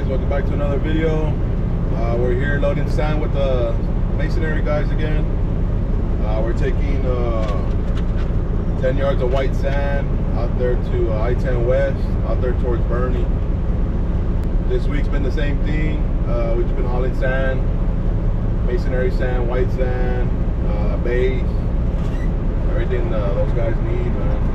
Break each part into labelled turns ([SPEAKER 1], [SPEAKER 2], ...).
[SPEAKER 1] welcome back to another video. We're here loading sand with the masonry guys again. We're taking 10 yards of white sand out there to I-10 West, out there towards Bernie. This week's been the same thing. We've just been hauling sand, masonry sand, white sand, base, everything those guys need, man.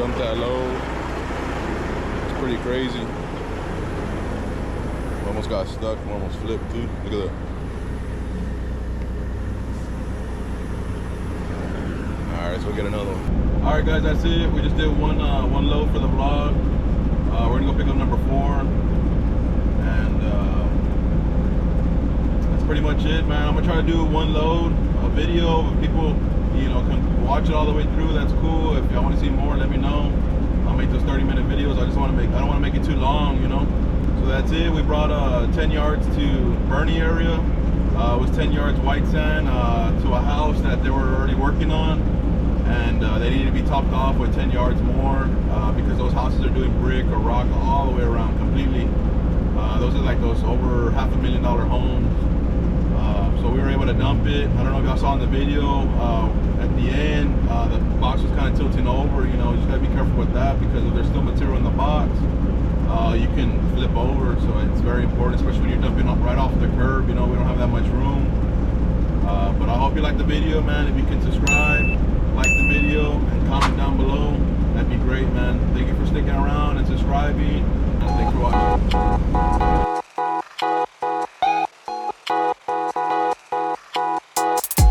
[SPEAKER 1] dump that load. It's pretty crazy. We almost got stuck. We almost flipped, dude. Look at that. All right, so we'll get another one. All right, guys, that's it. We just did one load for the vlog. We're gonna go pick up number 4, and that's pretty much it, man. I'm gonna try to do one load, a video. If people, you know, can watch it all the way through, that's cool. If y'all want to see more, let me know. I'll make those 30-minute videos. I don't want to make it too long, you know. So that's it. We brought 10 yards to Bernie area. It was 10 yards white sand to a house that they were already working on, and they needed to be topped off with 10 yards more because those houses are doing brick or rock all the way around completely. Those are like those over $500,000 homes. So we were able to dump it. I don't know if y'all saw in the video, at the end, the box was kind of tilting over. You know, you just gotta be careful with that because if there's still material in the box, you can flip over. So it's very important, especially when you're dumping right off the curb. You know, we don't have that much room. But I hope you liked the video, man. If you can subscribe, like the video, and comment down below.